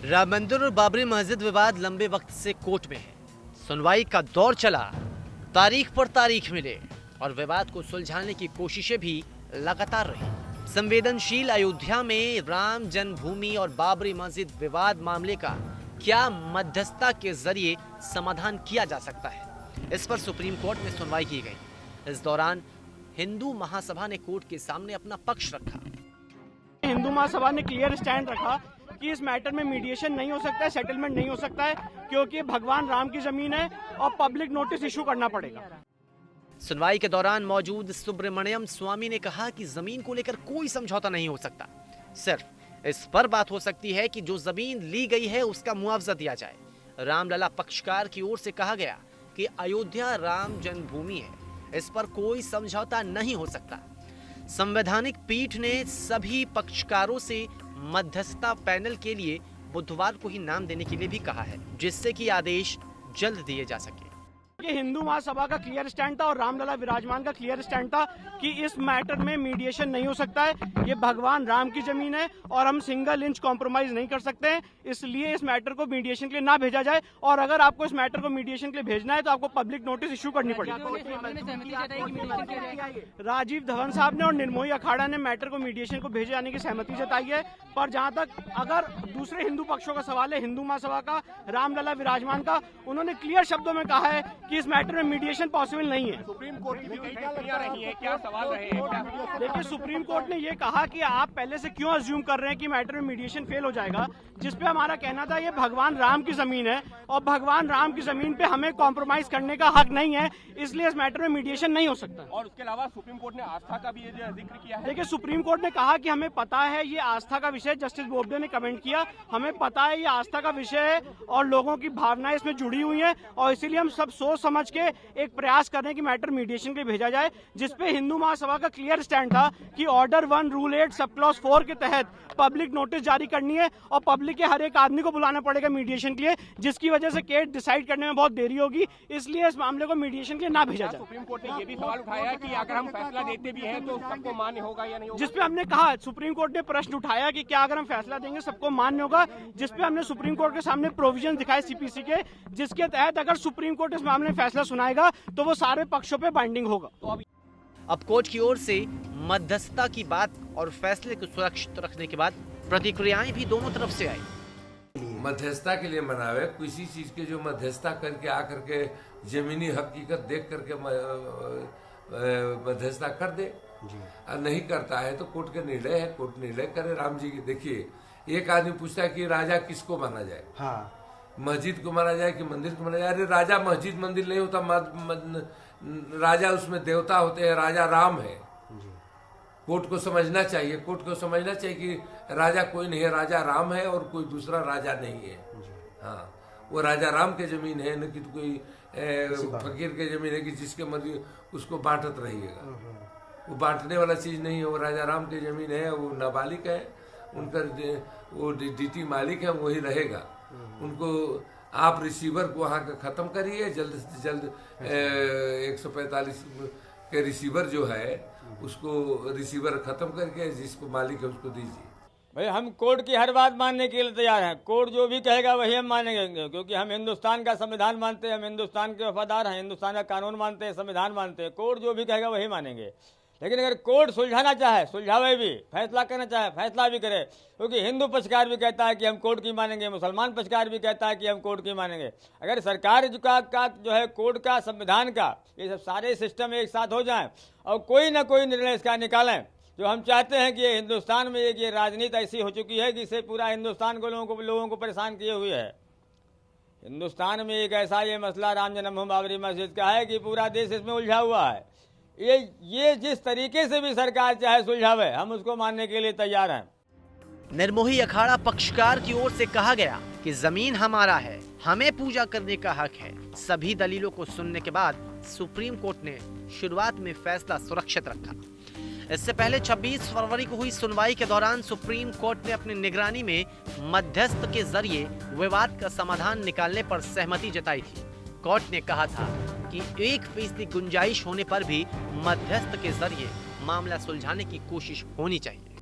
राम मंदिर और बाबरी मस्जिद विवाद लंबे वक्त से कोर्ट में है। सुनवाई का दौर चला, तारीख पर तारीख मिले और विवाद को सुलझाने की कोशिशें भी लगातार रही। संवेदनशील अयोध्या में राम जन्मभूमि और बाबरी मस्जिद विवाद मामले का क्या मध्यस्थता के जरिए समाधान किया जा सकता है, इस पर सुप्रीम कोर्ट में सुनवाई की गई। इस दौरान हिंदू महासभा ने कोर्ट के सामने अपना पक्ष रखा। हिंदू महासभा ने क्लियर स्टैंड रखा कि इस मैटर में मीडिएशन नहीं हो सकता है, सेटलमेंट नहीं हो सकता है, क्योंकि भगवान राम की जमीन है और पब्लिक नोटिस इशू करना पड़ेगा। सुनवाई के दौरान मौजूद सुब्रमण्यम स्वामी ने कहा कि जमीन को लेकर कोई समझौता नहीं हो सकता, सिर्फ इस पर बात हो सकती है कि जो जमीन ली गई है उसका मुआवजा दिया जाए। रामलला पक्षकार की ओर से कहा गया कि अयोध्या राम जन्मभूमि है, इस पर कोई समझौता नहीं हो सकता। संवैधानिक पीठ ने सभी पक्षकारों से मध्यस्थता पैनल के लिए बुधवार को ही नाम देने के लिए भी कहा है, जिससे कि आदेश जल्द दिए जा सके। कि हिंदू महासभा का क्लियर स्टैंड था और रामलला विराजमान का क्लियर स्टैंड था कि इस मैटर में मीडिएशन नहीं हो सकता है। ये भगवान राम की जमीन है और हम सिंगल इंच कॉम्प्रोमाइज नहीं कर सकते हैं, इसलिए इस मैटर को मीडिएशन के लिए ना भेजा जाए। और अगर आपको इस मैटर को मीडिएशन के लिए भेजना है तो आपको पब्लिक नोटिस इशू करनी पड़ेगी। राजीव धवन साहब ने और निर्मोही अखाड़ा ने मैटर को मीडिएशन को भेजे जाने की सहमति जताई है, पर जहां तक अगर दूसरे हिंदू पक्षों का सवाल है, हिंदू महासभा का, रामलला विराजमान का, उन्होंने क्लियर शब्दों में कहा है कि इस मैटर में मीडिएशन पॉसिबल नहीं है। सुप्रीम कोर्ट की भी कई टिप्पणियां रही हैं, क्या सवाल रहे हैं? देखिए, सुप्रीम कोर्ट ने ये कहा कि आप पहले से क्यों अज्यूम कर रहे हैं कि मैटर में मीडिएशन फेल हो जाएगा, जिसपे हमारा कहना था ये भगवान राम की जमीन है और भगवान राम की जमीन पे हमें कॉम्प्रोमाइज करने का हक नहीं है, इसलिए इस मैटर में मीडिएशन नहीं हो सकता। और उसके अलावा सुप्रीम कोर्ट ने आस्था का भी जिक्र किया है। देखिए, सुप्रीम कोर्ट ने कहा कि हमें पता है ये आस्था का विषय, जस्टिस बोबडे ने कमेंट किया, हमें पता है ये आस्था का विषय है और लोगों की भावनाएं इसमें जुड़ी हुई हैं और इसीलिए हम सब सोच समझ के एक प्रयास कर रहे हैं कि मैटर मीडिएशन के लिए भेजा जाए, जिसपे हिंदू महासभा का क्लियर स्टैंड था कि ऑर्डर 1 रूल 8 सब क्लॉज 4 के तहत पब्लिक नोटिस जारी करनी है और पब्लिक के हर एक आदमी को बुलाना पड़ेगा मीडिएशन के लिए, जिसकी वजह से केस डिसाइड करने में बहुत देरी होगी, इसलिए इस मामले को मीडिएशन के लिए ना भेजा जाए। सुप्रीम कोर्ट ने ये भी सवाल उठाया कि अगर हम फैसला देते भी हैं तो सबको मान्य होगा या नहीं होगा, जिसपे हमने कहा, सुप्रीम कोर्ट ने प्रश्न उठाया कि क्या अगर हम फैसला देंगे सबको मान्य होगा, जिसपे हमने सुप्रीम कोर्ट के सामने प्रोविजन दिखाए सीपीसी के, जिसके तहत अगर सुप्रीम कोर्ट इस मामले में फैसला सुनाएगा तो वो सारे पक्षों पे बाइंडिंग होगा। अब कोर्ट की ओर से मध्यस्थता की बात और फैसले को सुरक्षित रखने के बाद प्रतिक्रियाएं भी दोनों तरफ से आई। मध्यस्थता के लिए बनावे, किसी चीज के जो मध्यस्थता करके आकर के जमीनी हकीकत देख करके मध्यस्थता कर दे, और नहीं करता है तो कोर्ट का निर्णय है, कोर्ट निर्णय करे। राम जी की देखिए, एक आदमी पूछता है कि राजा किसको माना जाए, मस्जिद को माना जाए कि मंदिर को माना जाए। अरे राजा मस्जिद मंदिर नहीं होता, राजा उसमें देवता होते हैं, राजा राम है। कोर्ट को समझना चाहिए, कोर्ट को समझना चाहिए कि राजा कोई नहीं है, राजा राम है और कोई दूसरा राजा नहीं है। हाँ, वो राजा राम के जमीन है, न कि कोई फकीर के जमीन है कि जिसके मर्जी उसको बांटत रहिएगा। वो बांटने वाला चीज नहीं है, वो राजा राम की जमीन है, वो नाबालिग है, उनका वो डीटी मालिक है, वही रहेगा। उनको आप रिसीवर को वहाँ का खत्म करिए, जल्द से जल्द 145 के रिसीवर जो है उसको रिसीवर खत्म करके जिसको मालिक है उसको दीजिए। भाई, हम कोर्ट की हर बात मानने के लिए तैयार हैं। कोर्ट जो भी कहेगा वही हम मानेंगे, क्योंकि हम हिंदुस्तान का संविधान मानते हैं, हम हिंदुस्तान के वफादार हैं, हिंदुस्तान का कानून मानते हैं, संविधान मानते हैं। कोर्ट जो भी कहेगा वही मानेंगे। लेकिन अगर कोर्ट सुलझाना चाहे सुलझावे भी, फैसला करना चाहे फैसला भी करे, क्योंकि हिंदू पक्षकार भी कहता है कि हम कोर्ट की मानेंगे, मुसलमान पक्षकार भी कहता है कि हम कोर्ट की मानेंगे। अगर सरकार का जो है कोर्ट का, संविधान का, ये सब सारे सिस्टम एक साथ हो जाएं और कोई ना कोई निर्णय इसका निकालें, जो हम चाहते हैं कि ये हिंदुस्तान में एक ये राजनीति ऐसी हो चुकी है कि इससे पूरा हिंदुस्तान को लोगों को परेशान किए हुए है। हिंदुस्तान में एक ऐसा ये मसला राम जन्मभूमि बाबरी मस्जिद का है कि पूरा देश इसमें उलझा हुआ है। ये जिस तरीके से भी सरकार चाहे सुलझावे, हम उसको मानने के लिए तैयार हैं। निर्मोही अखाड़ा पक्षकार की ओर से कहा गया कि जमीन हमारा है, हमें पूजा करने का हक है। सभी दलीलों को सुनने के बाद सुप्रीम कोर्ट ने शुरुआत में फैसला सुरक्षित रखा। इससे पहले 26 फरवरी को हुई सुनवाई के दौरान सुप्रीम कोर्ट ने अपनी निगरानी में मध्यस्थ के जरिए विवाद का समाधान निकालने पर सहमति जताई थी। कोर्ट ने कहा था कि 1% गुंजाइश होने पर भी मध्यस्थ के जरिए मामला सुलझाने की कोशिश होनी चाहिए।